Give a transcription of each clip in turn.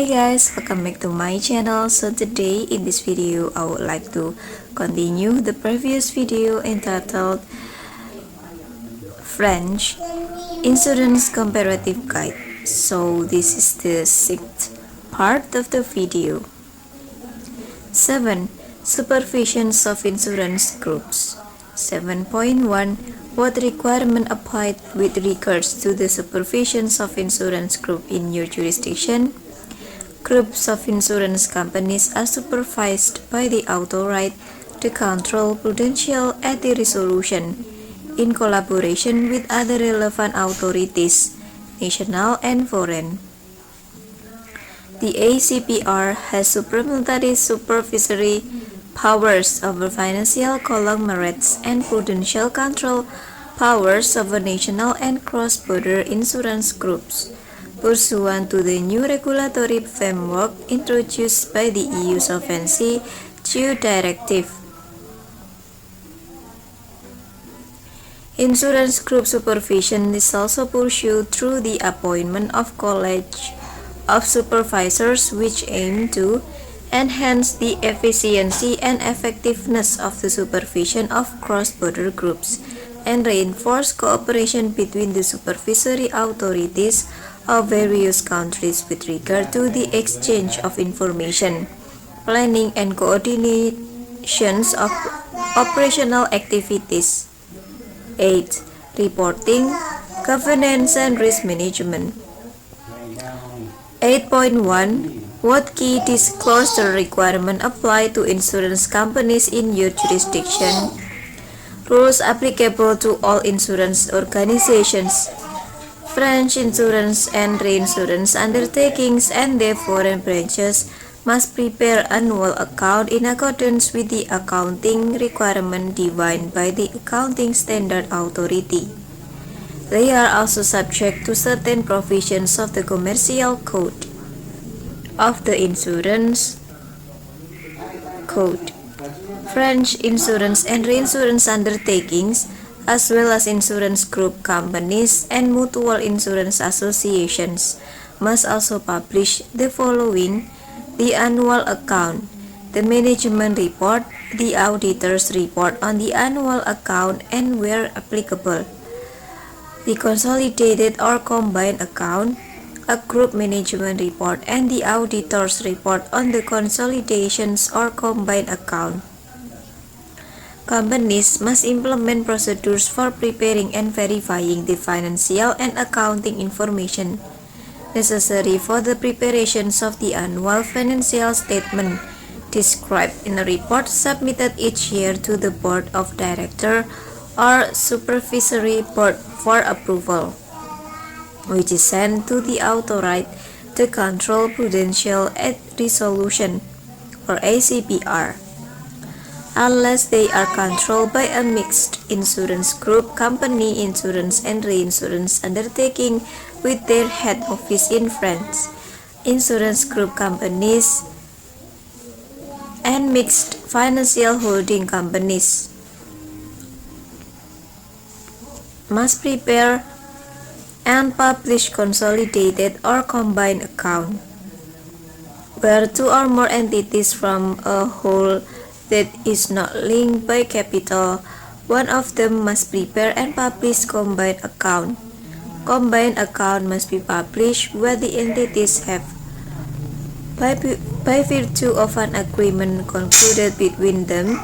guys, welcome back to my channel. So today in this video I would like to continue the previous video entitled French Insurance Comparative Guide. So this is the sixth part of the video. 7. Supervisions of insurance groups. 7.1. What requirement applied with regards to the supervisions of insurance group in your jurisdiction? Groups of insurance companies are supervised by the authority to control prudential at the resolution in collaboration with other relevant authorities, national and foreign. The ACPR has supplementary supervisory powers over financial conglomerates and prudential control powers over national and cross-border insurance groups, pursuant to the new regulatory framework introduced by the EU Solvency II Directive. Insurance group supervision is also pursued through the appointment of College of Supervisors, which aim to enhance the efficiency and effectiveness of the supervision of cross-border groups and reinforce cooperation between the supervisory authorities of various countries with regard to the exchange of information, planning and coordinations of operational activities. 8. Reporting, governance and risk management. 8.1. What key disclosure requirement apply to insurance companies in your jurisdiction? Rules applicable to all insurance organizations, French insurance and reinsurance undertakings and their foreign branches must prepare annual account in accordance with the accounting requirement defined by the Accounting Standard Authority. They are also subject to certain provisions of the Commercial Code, of the Insurance Code, French insurance and reinsurance undertakings, as well as insurance group companies and mutual insurance associations must also publish the following: the annual account, the management report, the auditor's report on the annual account, and where applicable, the consolidated or combined account, a group management report, and the auditor's report on the consolidations or combined account. Companies must implement procedures for preparing and verifying the financial and accounting information necessary for the preparations of the annual financial statement described in a report submitted each year to the Board of Directors or Supervisory Board for approval, which is sent to the authority to control prudential at resolution or ACPR, unless they are controlled by a mixed insurance group company, insurance and reinsurance undertaking with their head office in France, insurance group companies, and mixed financial holding companies. Must prepare and publish consolidated or combined account, where two or more entities from a whole that is not linked by capital, one of them must prepare and publish combined account. Combined account must be published where the entities have, by virtue of an agreement concluded between them,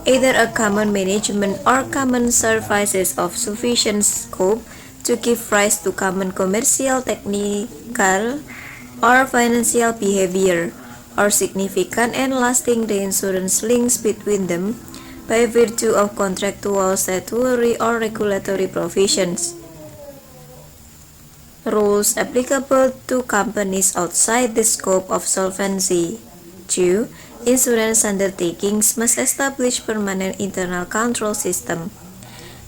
either a common management or common services of sufficient scope to give rise to common commercial, technical, or financial behavior, or significant and lasting reinsurance links between them by virtue of contractual, statutory, or regulatory provisions. Rules applicable to companies outside the scope of solvency. 2. Insurance undertakings must establish permanent internal control system.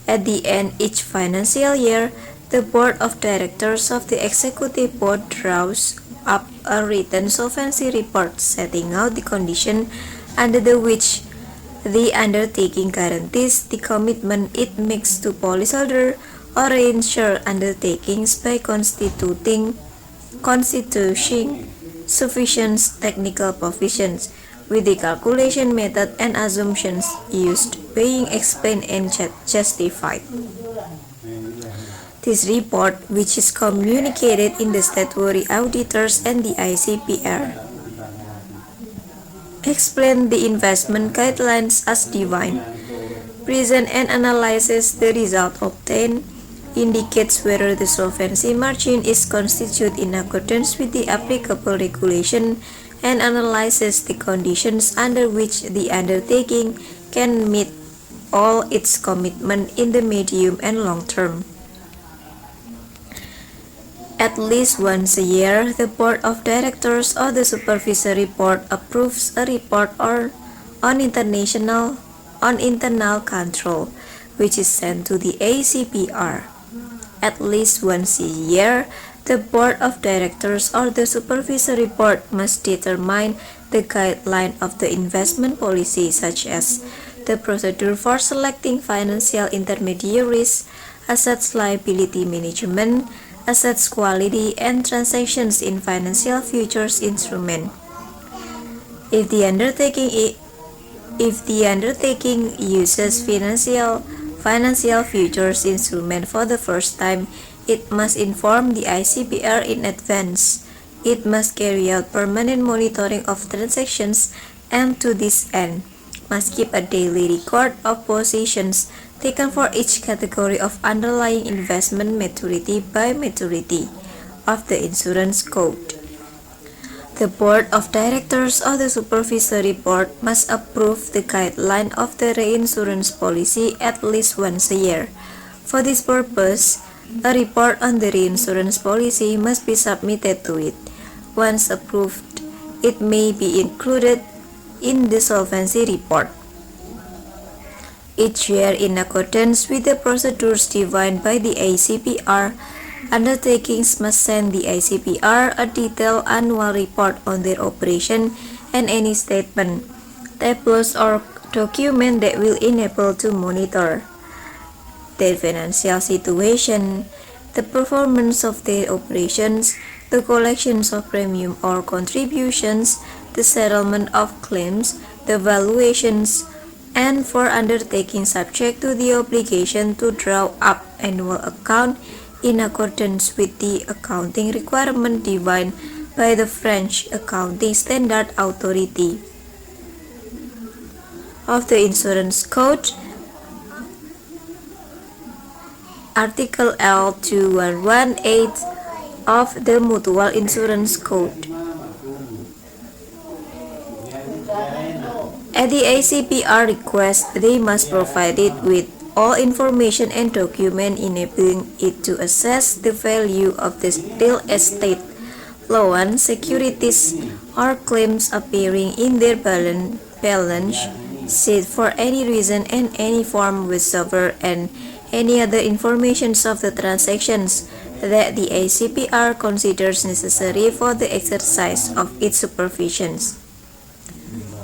At the end each financial year, the Board of Directors of the Executive Board draws up a written solvency report setting out the condition under which the undertaking guarantees the commitment it makes to policyholder or insured undertakings by constituting sufficient technical provisions, with the calculation method and assumptions used being explained and justified. This report, which is communicated in the statutory auditors and the ICPR, explains the investment guidelines as defined, present and analyzes the result obtained, indicates whether the solvency margin is constituted in accordance with the applicable regulation, and analyzes the conditions under which the undertaking can meet all its commitments in the medium and long term. At least once a year, the Board of Directors or the Supervisory Board approves a report on internal control, which is sent to the ACPR. At least once a year, the Board of Directors or the Supervisory Board must determine the guideline of the investment policy, such as the procedure for selecting financial intermediaries, assets liability management, assets quality, and transactions in financial futures instrument. If the undertaking uses financial futures instrument for the first time, it must inform the ICPR in advance. It must carry out permanent monitoring of transactions, and to this end, must keep a daily record of positions taken for each category of underlying investment maturity by maturity of the insurance code. The Board of Directors or the Supervisory Board must approve the guideline of the reinsurance policy at least once a year. For this purpose, a report on the reinsurance policy must be submitted to it. Once approved, it may be included in the solvency report. Each year, in accordance with the procedures defined by the ICPR, undertakings must send the ICPR a detailed annual report on their operation and any statement, tables or document that will enable to monitor their financial situation, the performance of their operations, the collections of premium or contributions, the settlement of claims, the valuations, and for undertaking subject to the obligation to draw up annual account in accordance with the accounting requirement defined by the French Accounting Standard Authority of the Insurance Code, Article L2118 of the Mutual Insurance Code. At the ICPR request, they must provide it with all information and document enabling it to assess the value of the real estate, loan, securities, or claims appearing in their balance sheet for any reason and any form whatsoever, and any other information of the transactions that the ICPR considers necessary for the exercise of its supervision.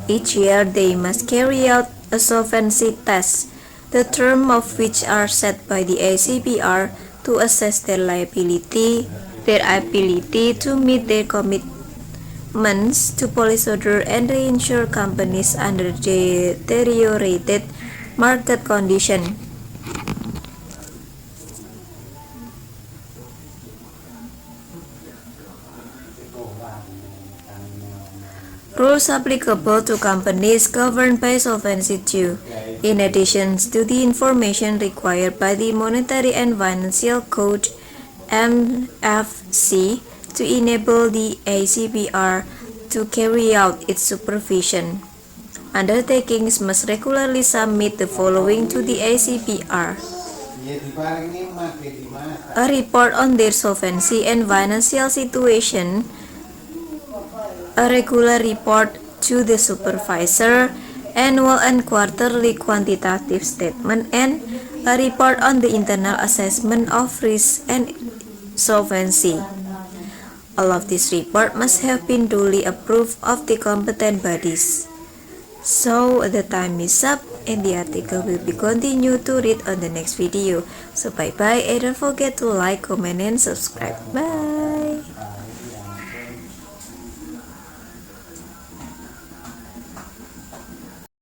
Each year, they must carry out a solvency test, the terms of which are set by the ICPR to assess their ability to meet their commitments to policyholder and reinsurer companies under deteriorated market conditions. Rules applicable to companies governed by Solvency II, in addition to the information required by the Monetary and Financial Code (MFC) to enable the ICPR to carry out its supervision. Undertakings must regularly submit the following to the ICPR: a report on their solvency and financial situation, a regular report to the supervisor, annual and quarterly quantitative statement, and a report on the internal assessment of risk and solvency. All of these reports must have been duly approved of the competent bodies. So the time is up and the article will be continued to read on the next video. So bye bye, and don't forget to like, comment, and subscribe. Bye.